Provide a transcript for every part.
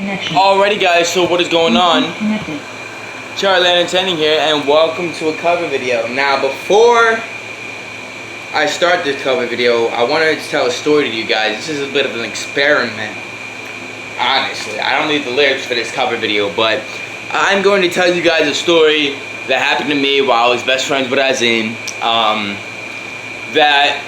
Alrighty guys, so what is going on? Charlie Entertaining here, and welcome to a cover video. Now before I start this cover video, I wanted to tell a story to you guys. This is a bit of an experiment. Honestly, I don't need the lyrics for this cover video, but I'm going to tell you guys a story that happened to me while I was best friends with Azim, that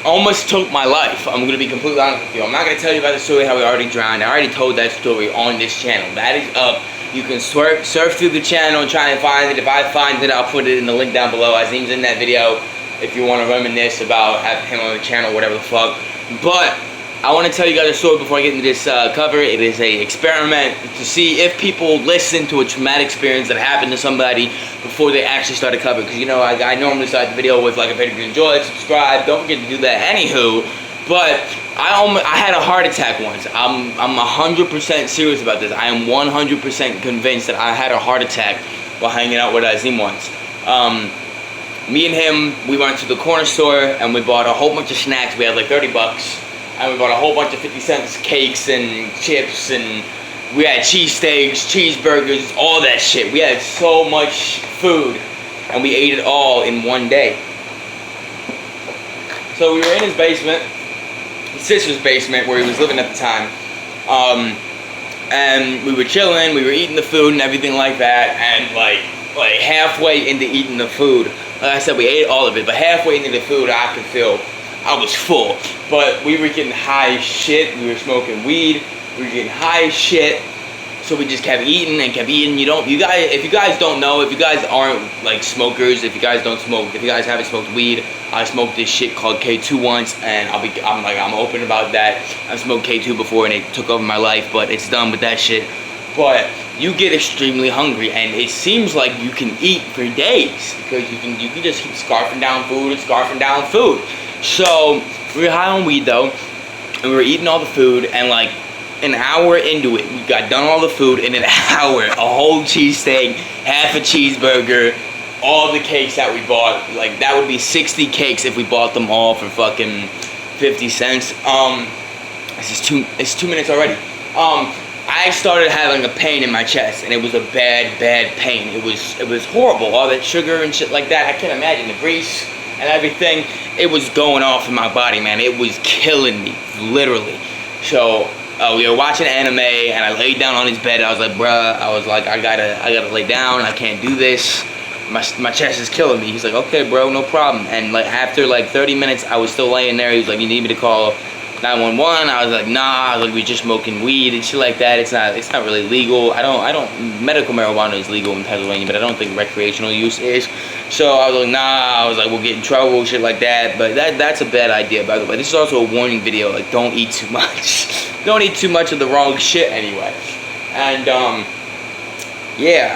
almost took my life. I'm going to be completely honest with you. I'm not going to tell you about the story how we already drowned. I already told that story on this channel. That is up. You can surf through the channel and try and find it. If I find it, I'll put it in the link down below. Azim's in that video if you want to reminisce about having him on the channel, whatever the fuck. But I want to tell you guys a story before I get into this cover. It is a experiment to see if people listen to a traumatic experience that happened to somebody before they actually start a cover. Because, you know, I normally start the video with, like, if you enjoyed, subscribe. Don't forget to do that. Anywho, but I had a heart attack once. I'm 100% serious about this. I am 100% convinced that I had a heart attack while hanging out with Azim once. Me and him, we went to the corner store and we bought a whole bunch of snacks. We had like 30 bucks. And we bought a whole bunch of 50 cents cakes and chips, and we had cheesesteaks, cheeseburgers, all that shit. We had so much food, and we ate it all in one day. So we were in his basement, his sister's basement, where he was living at the time. And we were chilling, we were eating the food and everything like that, and like halfway into eating the food, like I said, we ate all of it, but halfway into the food, I could feel I was full, but we were getting high as shit. We were smoking weed. We were getting high as shit. So we just kept eating and kept eating. If you guys don't know, if you guys aren't like smokers, if you guys don't smoke, if you guys haven't smoked weed, I smoked this shit called K2 once, and I'm open about that. I smoked K2 before and it took over my life, but it's done with that shit. But you get extremely hungry, and it seems like you can eat for days because you can just keep scarfing down food and scarfing down food. So we were high on weed though, and we were eating all the food, and like an hour into it, we got done all the food. In an hour, a whole cheesesteak, half a cheeseburger, all the cakes that we bought, like that would be 60 cakes if we bought them all for fucking 50 cents. It's 2 minutes already. I started having a pain in my chest, and it was a bad pain. It was horrible. All that sugar and shit like that. I can't imagine the grease and everything. It was going off in my body, man. It was killing me, literally. So we were watching anime, and I laid down on his bed. I was like, bruh, I gotta lay down. I can't do this. My chest is killing me. He's like, okay, bro, no problem. And like after like 30 minutes, I was still laying there. He was like, you need me to call 911? I was like, nah. I was like, we just smoking weed and shit like that. It's not really legal. Medical marijuana is legal in Pennsylvania, but I don't think recreational use is. So I was like, nah. I was like, we'll get in trouble, shit like that. But that's a bad idea, by the way. This is also a warning video. Like, don't eat too much. Don't eat too much of the wrong shit anyway. And yeah,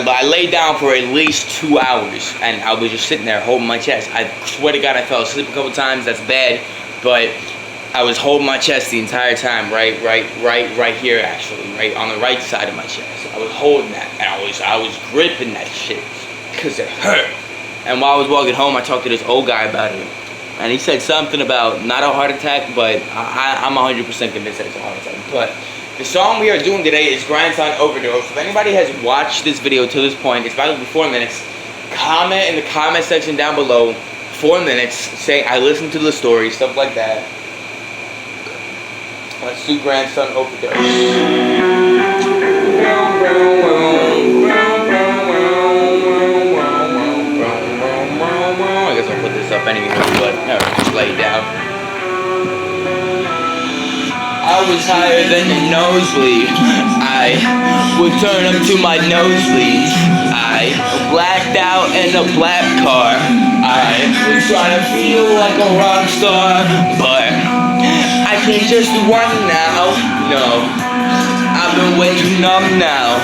I laid down for at least 2 hours, and I was just sitting there holding my chest. I swear to God, I fell asleep a couple times. That's bad, but I was holding my chest the entire time, right here, actually, right on the right side of my chest. I was holding that, and I was gripping that shit, because it hurt. And while I was walking home, I talked to this old guy about it, and he said something about not a heart attack, but I'm 100% convinced that it's a heart attack. But the song we are doing today is Grandson Overdose. If anybody has watched this video to this point, it's about 4 minutes. Comment in the comment section down below, 4 minutes, say I listened to the story, stuff like that. Let's do Grandson Overdose. I guess I'll put this up anyway, but just lay it down. I was higher than the nosebleed. I would turn up to my nosebleeds. I blacked out in a black car. I was trying to feel like a rock star, but I can't just do one now. No, I've been way too numb now.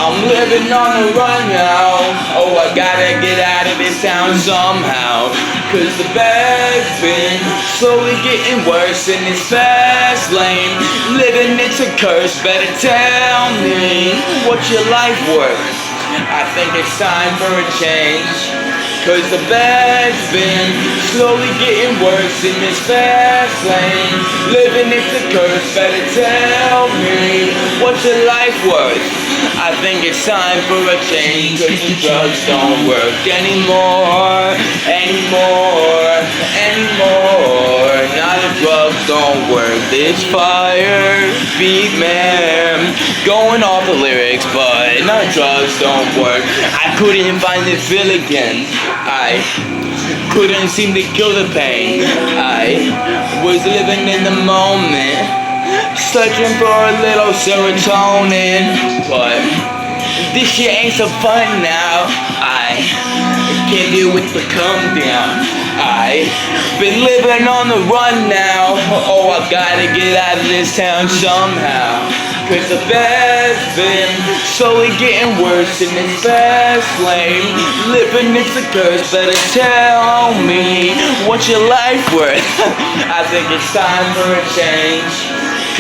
I'm living on the run now. Oh, I gotta get out of this town somehow, 'cause the bag's been slowly getting worse in this fast lane. Living it's a curse. Better tell me, what's your life worth? I think it's time for a change, 'cause the bag's been slowly getting worse in this fast lane. Living it's a curse. Better tell me, what's your life worth? I think it's time for a change, cause the drugs don't work anymore. Now the drugs don't work. This fire beat man, going off the lyrics, but now the drugs don't work. I couldn't find the feel again. I couldn't seem to kill the pain. I was living in the moment, searching for a little serotonin, but this shit ain't so fun now. I can't deal with the come down. I've been living on the run now. Oh, I gotta get out of this town somehow, cause the bad's been slowly getting worse in this fast lane. Living it's a curse, better tell me what's your life worth? I think it's time for a change,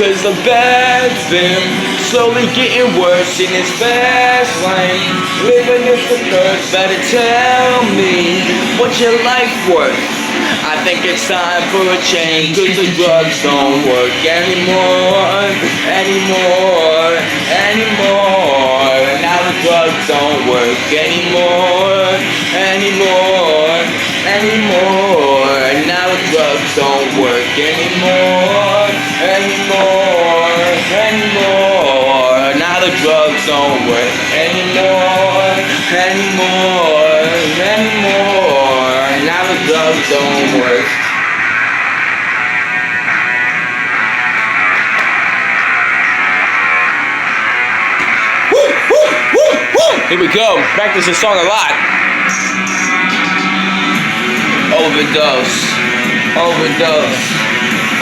cause the bad's been slowly getting worse in this fast lane. Living is a curse, better tell me what's your life worth? I think it's time for a change, cause the drugs don't work anymore. Now the drugs don't work anymore. Now the drugs don't work anymore. Now the drugs don't work anymore. Now the drugs don't work. Here we go. Practice this song a lot. Overdose. Overdose.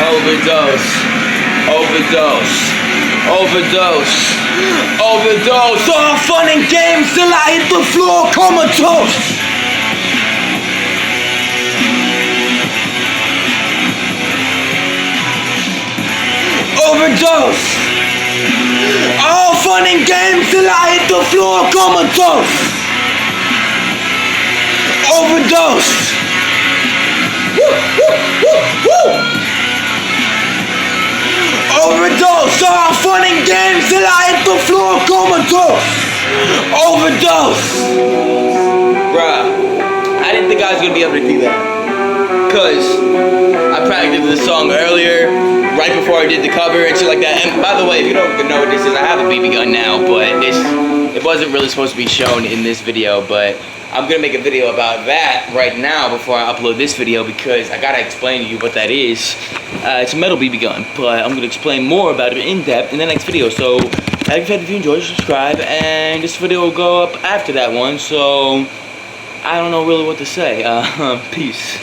Overdose. Overdose. Overdose. Overdose. All fun and games till I hit the floor comatose. Overdose. All fun and games till I hit the floor comatose. Overdose. Woo, woo, woo, woo. Overdose. All fun and games till I hit the floor comatose. Overdose. Bruh, I didn't think I was gonna be able to do that, cause I practiced this song earlier, right before I did the cover and shit like that. And by the way, if you don't know what this is, I have a BB gun now, but it wasn't really supposed to be shown in this video, but I'm gonna make a video about that right now before I upload this video, because I gotta explain to you what that is. It's a metal BB gun, but I'm gonna explain more about it in depth in the next video. So, like I said, if you enjoyed, subscribe, and this video will go up after that one, so I don't know really what to say. Peace.